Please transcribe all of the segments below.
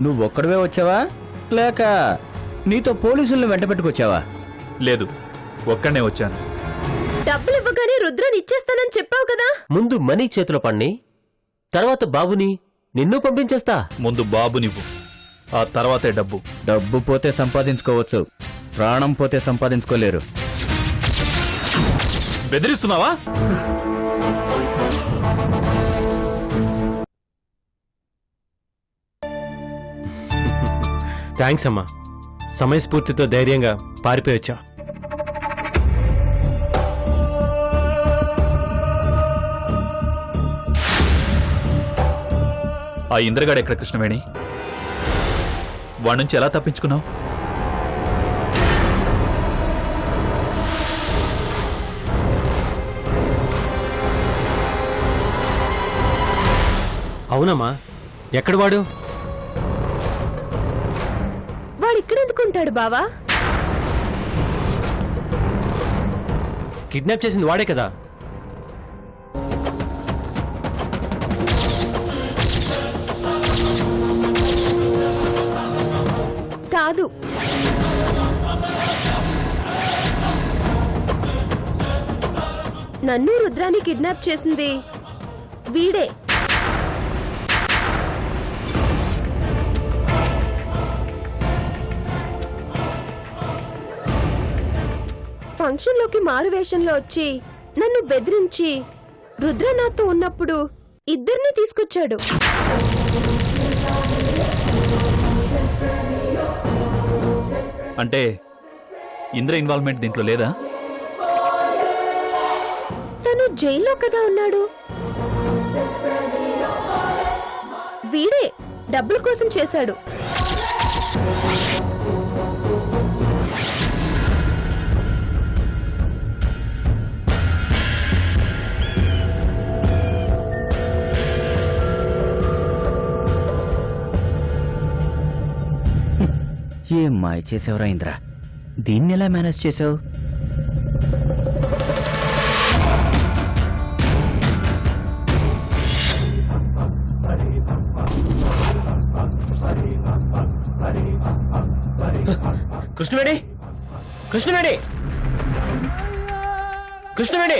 నువ్వు ఒక్కడవే వచ్చావా లేక నీతో పోలీసులను వెంట పెట్టుకొచ్చావా? లేదు, ఒక్కడనే వచ్చాను. డబ్బులు ఇవ్వగానే రుద్రని ఇచ్చేస్తానని చెప్పావు కదా. ముందు మనీ చేతిలో పడిని, తర్వాత బాబుని నిన్ను పంపించేస్తా. ముందు బాబు నువ్వు, ఆ తర్వాతే డబ్బు. డబ్బు పోతే సంపాదించుకోవచ్చు, ప్రాణం పోతే సంపాదించుకోలేరు. బెదిరిస్తున్నావా? థ్యాంక్స్ అమ్మా, సమయస్ఫూర్తితో ధైర్యంగా పారిపోయొచ్చా. ఆ ఇంద్రగాడు ఎక్కడ కృష్ణవేణి? వాడి నుంచి ఎలా తప్పించుకున్నావు? అవునమ్మా, ఎక్కడ వాడు? వాడిక్కడెందుకుంటాడు బావా? కిడ్నాప్ చేసింది వాడే కదా. కాదు, నన్ను రుద్రాన్ని కిడ్నాప్ చేసింది వీడే. ఫంక్షన్లోకి మారు వేషంలో వచ్చి నన్ను బెదిరించి రుద్ర నాతో ఉన్నప్పుడు ఇద్దరిని తీసుకొచ్చాడు. అంటే ఇంద్ర ఇన్వాల్వ్మెంట్ దీంట్లో లేదా? తను జైల్లో కదా ఉన్నాడు. వీడే డబ్బుల కోసం చేశాడు. ఏం మాయ చేసావురా ఇంద్ర, దీన్ని ఎలా మేనేజ్ చేసావు? కృష్ణవేణి, కృష్ణవేణి, కృష్ణవేణి!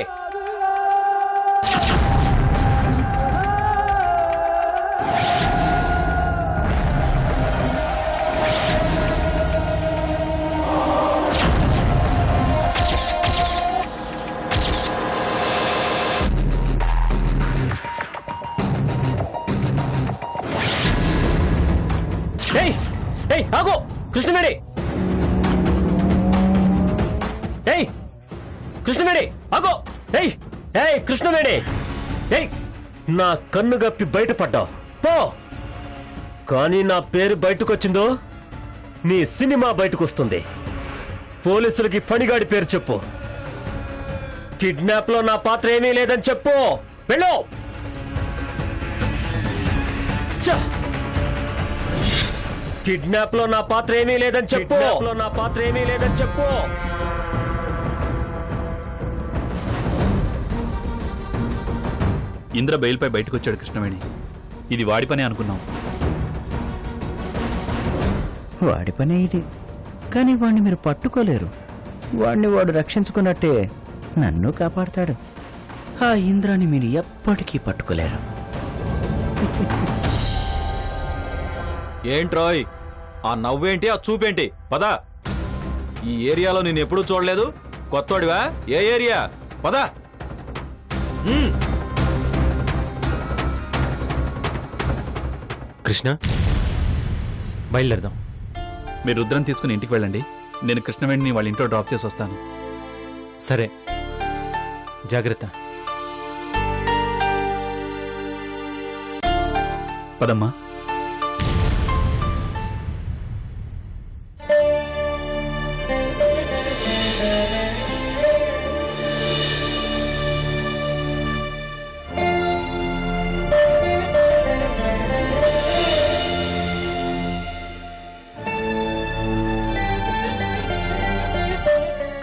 ఆగో కృష్ణవేణి! కృష్ణవేణి ఆగో! కృష్ణవేణి, నా కన్ను గప్పి బయటపడ్డావు పో. కానీ నా పేరు బయటకొచ్చిందో నీ సినిమా బయటకొస్తుంది. పోలీసులకి ఫణిగాడి పేరు చెప్పు. కిడ్నాప్ లో నా పాత్ర ఏమీ లేదని చెప్పు. వెళ్ళు. కిడ్నాప్ లో నా పాత్ర ఏమీ లేదని చెప్పు. నా పాత్ర ఏమీ లేదని చెప్పు. ఇంద్ర బెయిల్పై బయటకు వచ్చాడు కృష్ణవేణి. ఇది వాడి పనే అనుకున్నాం. వాడి పనే ఇది, కానీ వాడిని మీరు పట్టుకోలేరు. వాడిని వాడు రక్షించుకున్నట్టే నన్ను కాపాడతాడు. ఆ ఇంద్రాన్ని మీరు ఎప్పటికీ పట్టుకోలేరు. ఏంట్రోయ్, ఆ నవ్వేంటి, ఆ చూపేంటి? పదా, ఈ ఏరియాలో నేను ఎప్పుడూ చూడలేదు. కొత్తోడివా? ఏ ఏరియా? పదా. కృష్ణ, బయలుదేరదాం. మీరు రుద్రం తీసుకుని ఇంటికి వెళ్ళండి. నేను కృష్ణవేణిని వాళ్ళ ఇంట్లో డ్రాప్ చేసి వస్తాను. సరే, జాగ్రత్త. పదమ్మా.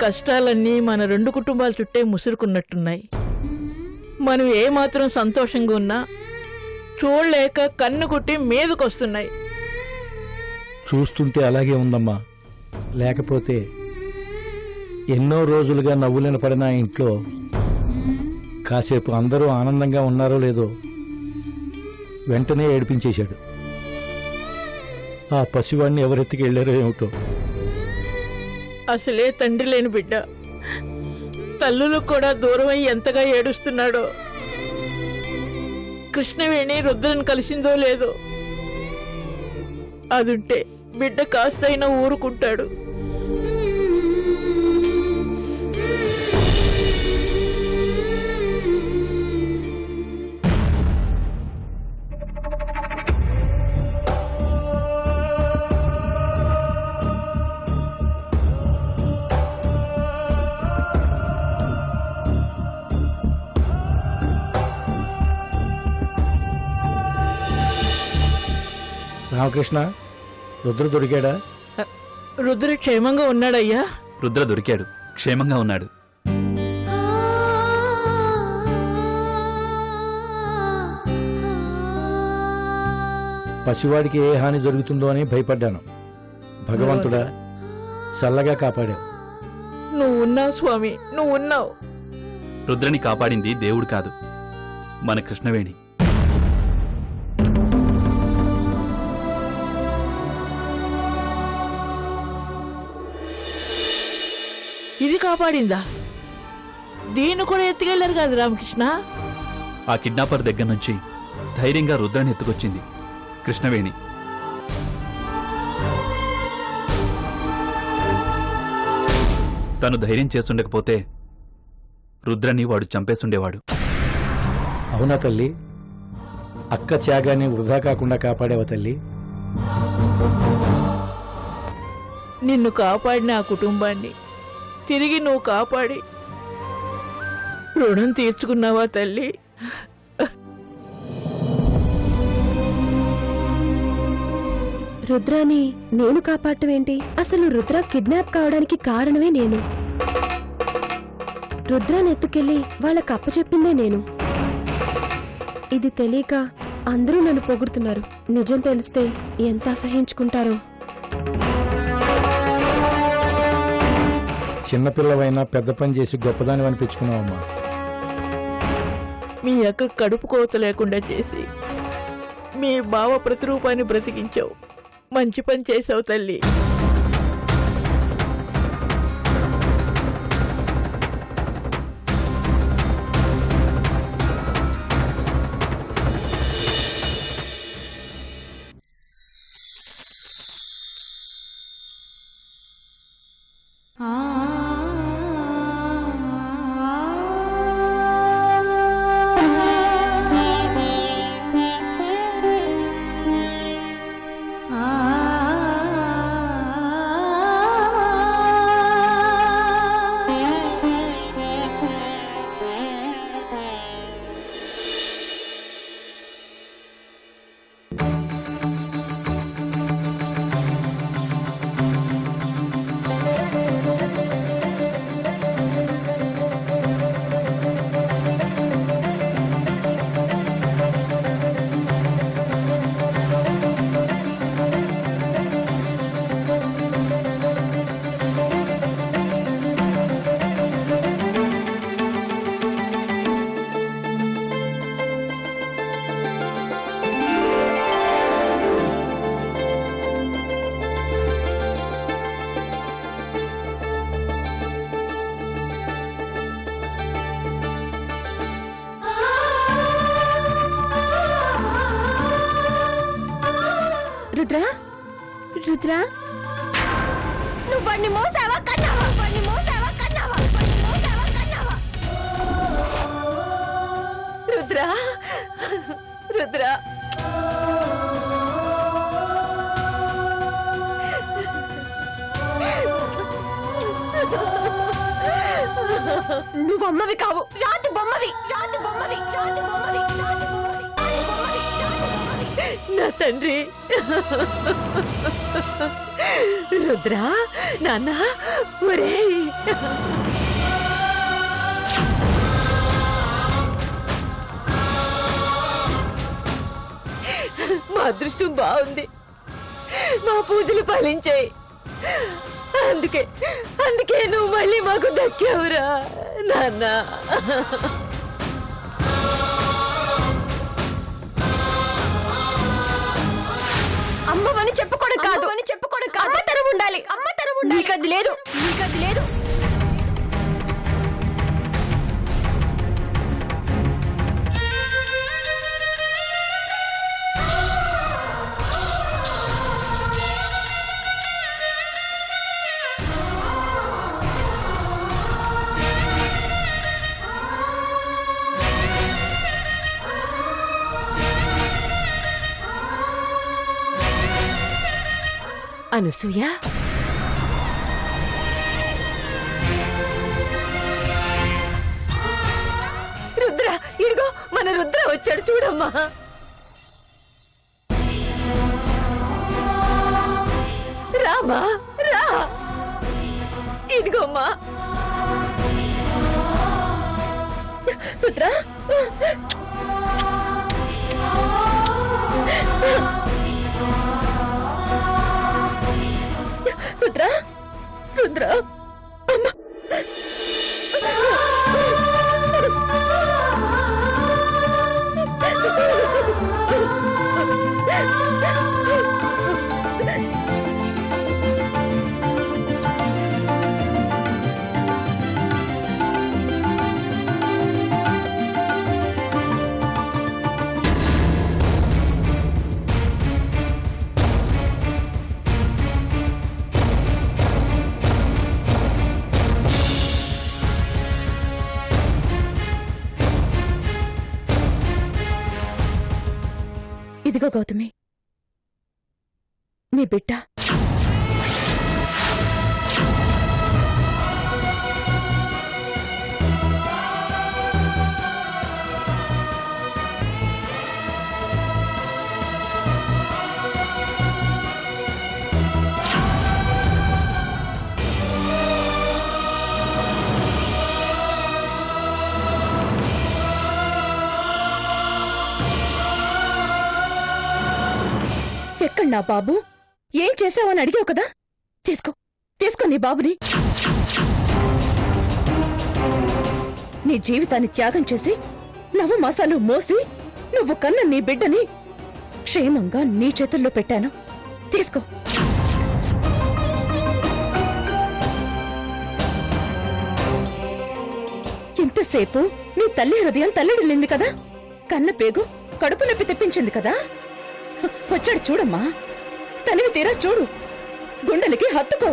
కష్టాలన్నీ మన రెండు కుటుంబాల చుట్టే ముసురుకున్నట్టున్నాయి. మనం ఏమాత్రం సంతోషంగా ఉన్నా చూడలేక కన్ను కుట్టి మీదకొస్తున్నాయి. చూస్తుంటే అలాగే ఉందమ్మా. లేకపోతే ఎన్నో రోజులుగా నవ్వులను పడిన ఆ ఇంట్లో కాసేపు అందరూ ఆనందంగా ఉన్నారో లేదో వెంటనే ఏడిపించేశాడు. ఆ పసివాడిని ఎవరెత్తికి వెళ్ళారో ఏమిటో. అసలే తండ్రి లేని బిడ్డ తల్లులు కూడా దూరమై ఎంతగా ఏడుస్తున్నాడో. కృష్ణవేణి రుద్రని కలిసిందో లేదో. అదుంటే బిడ్డ కాస్తైనా ఊరుకుంటాడు. రామకృష్ణ, రుద్ర దొరికాడా? రుద్ర క్షేమంగా ఉన్నాడయ్యా. రుద్ర దొరికాడు, క్షేమంగా ఉన్నాడు. పసివాడికి ఏ హాని జరుగుతుందో అని భయపడ్డాను. భగవంతుడా, చల్లగా కాపాడావు. నువ్వు ఉన్నావు స్వామి, నువ్వు ఉన్నావు. రుద్రని కాపాడింది దేవుడు కాదు, మన కృష్ణవేణి. ఇది కాపాడిందా? దీన్ని కూడా ఎత్తుకెళ్లారు కాదు రామకృష్ణ. ఆ కిడ్నాపర్ దగ్గర నుంచి ధైర్యంగా రుద్రని ఎత్తుకొచ్చింది కృష్ణవేణి. తను ధైర్యం చేస్తుండకపోతే రుద్రని వాడు చంపేసుండేవాడు. అవునా తల్లి? అక్క త్యాగాన్ని వృధా కాకుండా కాపాడేవా తల్లి? నిన్ను కాపాడిన ఆ కుటుంబాన్ని తిరిగి నువ్వు కాపాడి రుణం తీర్చుకున్నావా తల్లి? రుద్రాని నేను కాపాడటం ఏంటి? అసలు రుద్ర కిడ్నాప్ కావడానికి కారణమే నేను. రుద్రాని ఎత్తుకెళ్లి వాళ్ళకి అప్పచెప్పిందే నేను. ఇది తెలియక అందరూ నన్ను పొగుడుతున్నారు. నిజం తెలిస్తే ఎంత అసహించుకుంటారో. చిన్నపిల్లవైనా పెద్ద పని చేసి గొప్పదాని అనిపించుకున్నావమ్మా. మీ అక్క కడుపు కోత లేకుండా చేసి మీ బావ ప్రతిరూపాన్ని బ్రతికించావు. మంచి పని చేసావు తల్లి. రుద్ర, రుద్ర, నువ్వు వాడిని మోసావా కన్నావా? వాడిని మోసావా కన్నావా? వాడిని మోసావా కన్నావా? రుద్ర, రుద్ర, నువ్వు అమ్మవి కావు, రాతి బొమ్మవి, రాతి బొమ్మవి, రాతి బొమ్మవి, రాతి బొమ్మవి, రాతి బొమ్మవి, రాతి బొమ్మవి. నా తండ్రి. రుద్ర, నాన్న, ఒరేయ్. మా అదృష్టం బాగుంది. మా పూజలు ఫలించాయి. అందుకే అందుకే నువ్వు మళ్ళీ మాకు దక్కావురా నాన్న. అమ్మవని చెప్పుకోడు కాదు అని చెప్పుకోడు కాదు. అమ్మతనం ఉండాలి, అమ్మతనం ఉండాలి. నీకది లేదు, నీకది లేదు. అనసూయ, రుద్ర, ఇదిగో మన రుద్ర వచ్చాడు చూడమ్మా. రామా రా, ఇదిగోమ్మా. రుద్ర, రుద్ర, రుద్ర, అమ్మ. ఇదిగో గౌతమి, నీ బిడ్డ. ఎక్కడ నా బాబు? ఏం చేసావని అడిగావు కదా, తీసుకో తీసుకో నీ బాబుని. నీ జీవితాన్ని త్యాగం చేసి నవ్వు మాసాలు మోసి నువ్వు కన్న నీ బిడ్డని క్షేమంగా నీ చేతుల్లో పెట్టాను. తీసుకో. ఇంతసేపు నీ తల్లి హృదయం తల్లడిల్లింది కదా, కన్న పేగు కడుపు నొప్పి తెప్పించింది కదా. వచ్చాడు చూడమ్మా, తనివి తీరా చూడు, గుండెలకి హత్తుకో.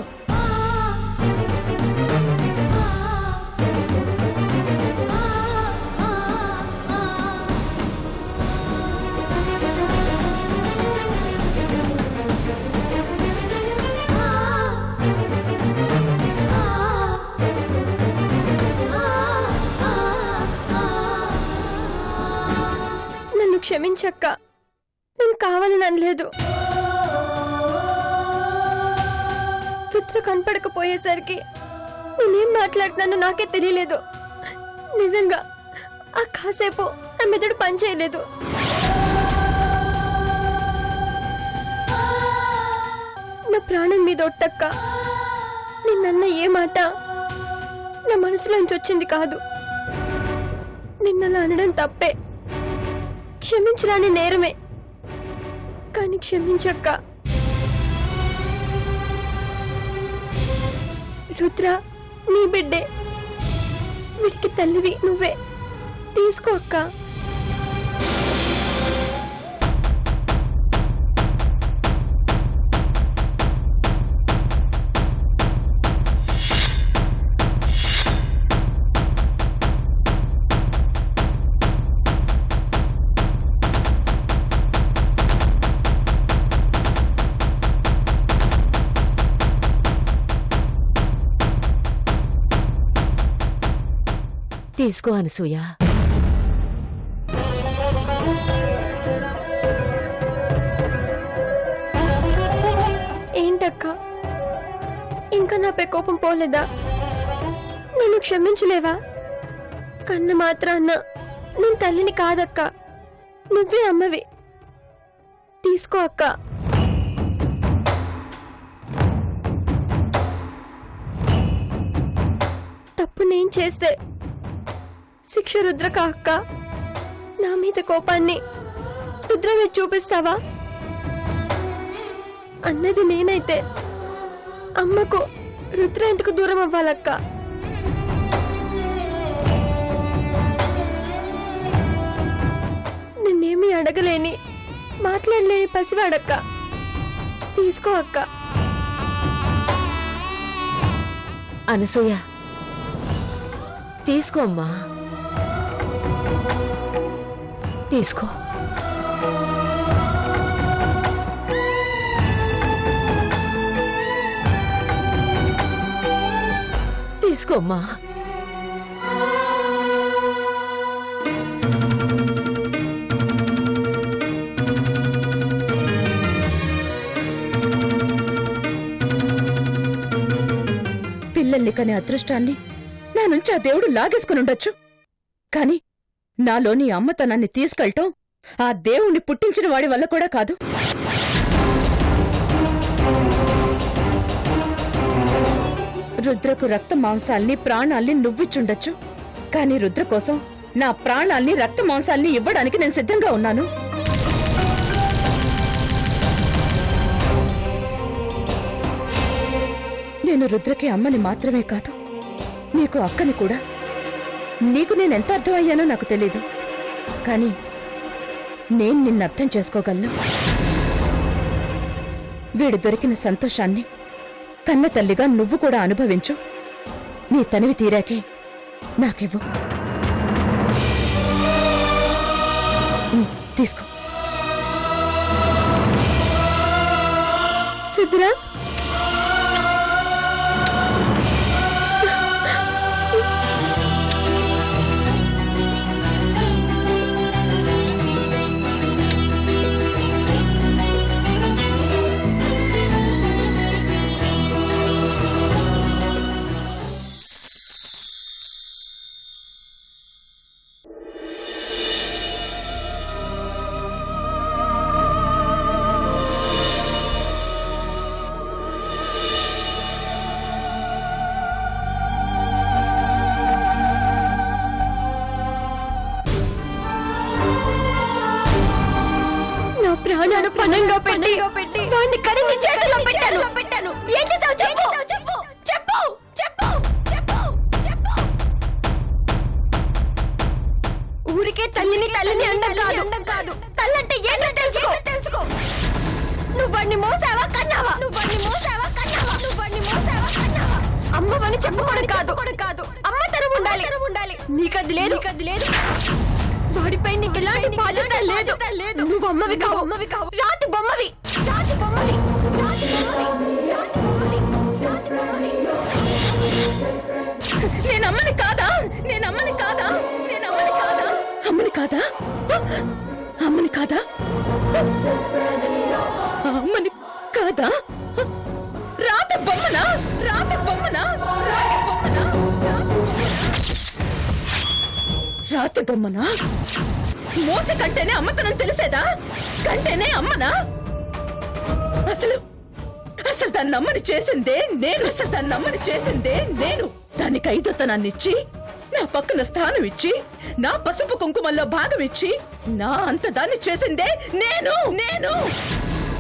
నన్ను క్షమించక్క, నేను కావాలని అనలేదు. రుద్ర కనపడకపోయేసరికి నేనేం మాట్లాడుతున్నానో నాకే తెలియలేదు. నిజంగా ఆ కాసేపు నా మెదడు పనిచేయలేదు. నా ప్రాణం మీద ఒట్టక్క, నిన్నన్న ఏ మాట నా మనసులోంచి వచ్చింది కాదు. నిన్నలా అనడం తప్పే, క్షమించరాని నేరమే. కానీ క్షమించక్క. రుద్ర నీ బిడ్డే, వీడికి తల్లివి నువ్వే. తీసుకో అక్క. తీసుకో అనసూయ. ఏంటక్క, ఇంకా నాపై కోపం పోలేదా? నన్ను క్షమించలేవా? కన్న మాత్రాన్న నేను తల్లిని కాదక్క, నువ్వే అమ్మవి. తీసుకో అక్క. చేస్తే శిక్ష రుద్రక అక్క. నా మీద కోపాన్ని రుద్ర మీద చూపిస్తావా? అన్నది నేనైతే అమ్మకు రుద్ర ఎందుకు దూరం అవ్వాలక్క? నిన్నేమీ అడగలేని మాట్లాడలేని పసివాడక్క. తీసుకో అక్క. అనసూయ తీసుకో అమ్మా, తీసుకో. తీసుకోమ్మా. పిల్లల్ని కనే అదృష్టాన్ని నా నుంచి ఆ దేవుడు లాగేసుకుని ఉండొచ్చు, కాని నాలోని అమ్మతనాన్ని తీసుకెళ్ళటం ఆ దేవుణ్ణి పుట్టించిన వాడి వల్ల కూడా కాదు. రుద్రకు రక్త మాంసాల్ని ప్రాణాల్ని నువ్విచ్చుండొచ్చు, కాని రుద్ర కోసం నా ప్రాణాల్ని రక్త మాంసాల్ని ఇవ్వడానికి నేను సిద్ధంగా ఉన్నాను. నేను రుద్రకి అమ్మని మాత్రమే కాదు, నీకు అక్కని కూడా. నీకు నేనెంత అర్థమయ్యానో నాకు తెలీదు, కాని నేను నిన్ను అర్థం చేసుకోగలను. వీడు దొరికిన సంతోషాన్ని కన్న తల్లిగా నువ్వు కూడా అనుభవించు. నీ తనివి తీరాకే నాకివ్వు. తీసుకో. రుద్ర, ప్రాణాలు పణంగా పెట్టి వాడిని కడిగి చేతిలో పెట్టాను. ఏం చేసావు చెప్పు, చెప్పు, చెప్పు, చెప్పు, చెప్పు, చెప్పు. ఊరికే తల్లిని అండం కాదు. తల్లంటే ఏంటో తెలుసుకో. నువ్వు వాడిని మోసావా కన్నావా? అమ్మవని చెప్పుకోవడం కాదు. అమ్మతనం ఉండాలి. నీకది లేదు. వాడిపై నీకు ఎలాంటి బాధ్యత లేదు. నువ్వు అమ్మవి కావు. రాతి బొమ్మవి. నేను అమ్మని కాదా? అమ్మని కాదా? రాతి బొమ్మనా? మోస కంటేనే అమ్మతనం తెలిసేదా? కంటేనే అమ్మనా? అసలు దాన్ని అమ్మని చేసిందే నేను. దానికి ఐదొత్తనాన్నిచ్చి, నా పక్కన స్థానం ఇచ్చి, నా పసుపు కుంకుమల్లో భాగం ఇచ్చి, నా అంత దాన్ని చేసిందే నేను.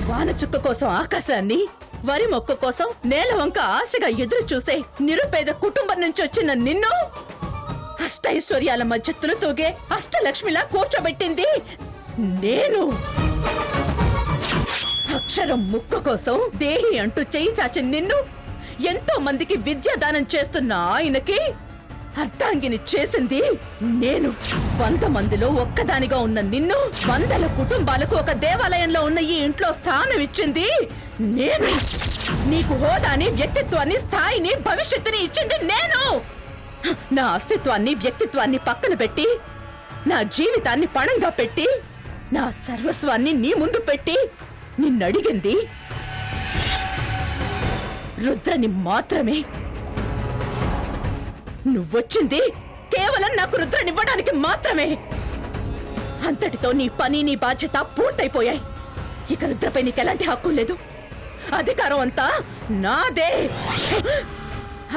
వాన చుక్క కోసం ఆకాశాన్ని, వరి మొక్క కోసం నేల వంక ఆశగా ఎదురు చూసే నిరుపేద కుటుంబం నుంచి వచ్చిన నిన్ను అష్టైశ్వర్యాల మధ్య తులుతూగే అష్టలక్ష్మిలా కూర్చోబెట్టింది నేను. అక్షరం ముక్క కోసం దేహి అంటూ చెయ్యి చాచి నిన్ను, ఎంతో మందికి విద్యాదానం చేస్తున్న ఆయనకి అర్ధాంగిని చేసింది నేను. 100 మందిలో ఒక్కదానిగా ఉన్న నిన్ను, 100 కుటుంబాలకు ఒక దేవాలయంలో ఉన్న ఈ ఇంట్లో స్థానం ఇచ్చింది నేను. నీకు హోదాని, వ్యక్తిత్వాన్ని, స్థాయిని, భవిష్యత్తుని ఇచ్చింది నేను. నా అస్తిత్వాన్ని, వ్యక్తిత్వాన్ని పక్కన పెట్టి, నా జీవితాన్ని పణంగా పెట్టి, నా సర్వస్వాన్ని నీ ముందు పెట్టి నిన్నడిగింది రుద్రని మాత్రమే. నువ్వొచ్చింది కేవలం నాకు రుద్రనివ్వడానికి మాత్రమే. అంతటితో నీ పని, నీ బాధ్యత పూర్తయిపోయాయి. ఇక రుద్రపై నీకెలాంటి హక్కు లేదు. అధికారం అంతా నాదే.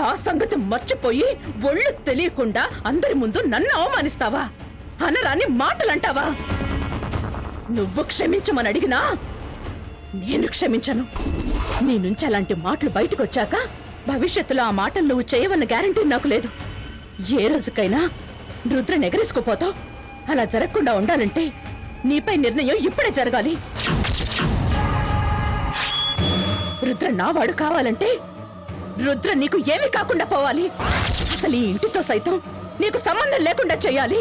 ఆ సంగతి మర్చిపోయి ఒళ్ళు తెలియకుండా అందరి ముందు నన్ను అవమానిస్తావా? అనరాని మాటలంటావా? నువ్వు క్షమించమని అడిగినా నేను క్షమించను. నీ నుంచి అలాంటి మాటలు బయటకొచ్చాక భవిష్యత్తులో ఆ మాటలు నువ్వు చేయవన్న గ్యారంటీ నాకు లేదు. ఏ రోజుకైనా రుద్రని ఎగరేసుకుపోతావు. అలా జరగకుండా ఉండాలంటే నీపై నిర్ణయం ఇప్పుడే జరగాలి. రుద్ర నావాడు కావాలంటే రుద్ర నీకు ఏమీ కాకుండా పోవాలి. అసలు ఈ ఇంటితో సైతం నీకు సంబంధం లేకుండా చేయాలి.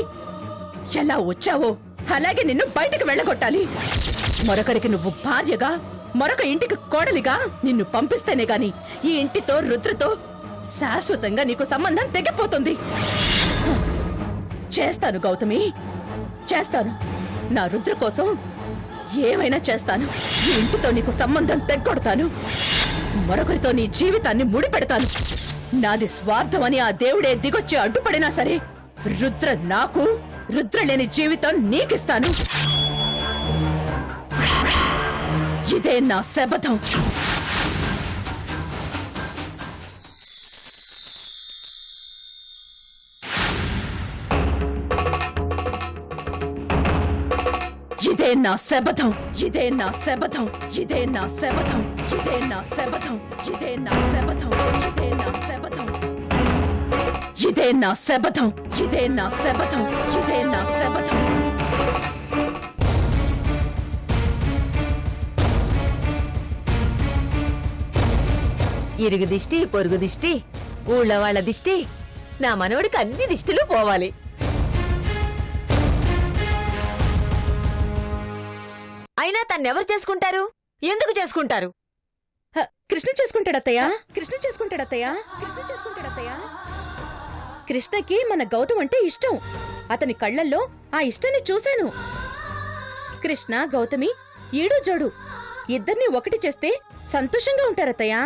ఎలా వచ్చావో అలాగే నిన్ను బయటకు వెళ్ళగొట్టాలి. మరొకరికి నువ్వు భార్యగా, మరొక ఇంటికి కోడలిగా నిన్ను పంపిస్తేనే గాని ఈ ఇంటితో రుద్రతో శాశ్వతంగా నీకు సంబంధం తెగిపోతుంది. చేస్తాను గౌతమి, చేస్తాను. నా రుద్ర కోసం ఏమైనా చేస్తాను. ఈ ఇంటితో నీకు సంబంధం తెగ్గొడతాను. మరొకరితో నీ జీవితాన్ని ముడిపెడతాను. నాది స్వార్థమని ఆ దేవుడే దిగొచ్చి అడ్డుపడినా సరే రుద్ర నాకు, రుద్ర లేని జీవితం నీకిస్తాను. ఇదే నా శపథం. ఇదే నా శపథం. ఇదే నా శపథం. ఇదే నా శపథం. ఇదే నా శపథం. ఇదే నా శపథం. ఇదే నా శపథం. ఇదే నా శపథం. ఇదే నా శపథం. ఇదే నా శపథం. ఇరుగు దిష్టి, పొరుగు దిష్టి, ఊళ్ళో వాళ్ళ దిష్టి, నా మనవడికి అన్ని దిష్టిలు పోవాలి. అయినా తన్నెవరు చేసుకుంటారు? ఎందుకు చేసుకుంటారు? కృష్ణ చేసుకుంటాడత్తయ్యా. కృష్ణ చేసుకుంటాడత్తయ్యా. కృష్ణ చేసుకుంటాడత్తయ్యా. కృష్ణకి మన గౌతమ్ అంటే ఇష్టం. అతని కళ్ళల్లో ఆ ఇష్టాన్ని చూశాను. కృష్ణ, గౌతమి ఈడు జోడు. ఇద్దరిని ఒకటి చేస్తే సంతోషంగా ఉంటారత్తయ్యా.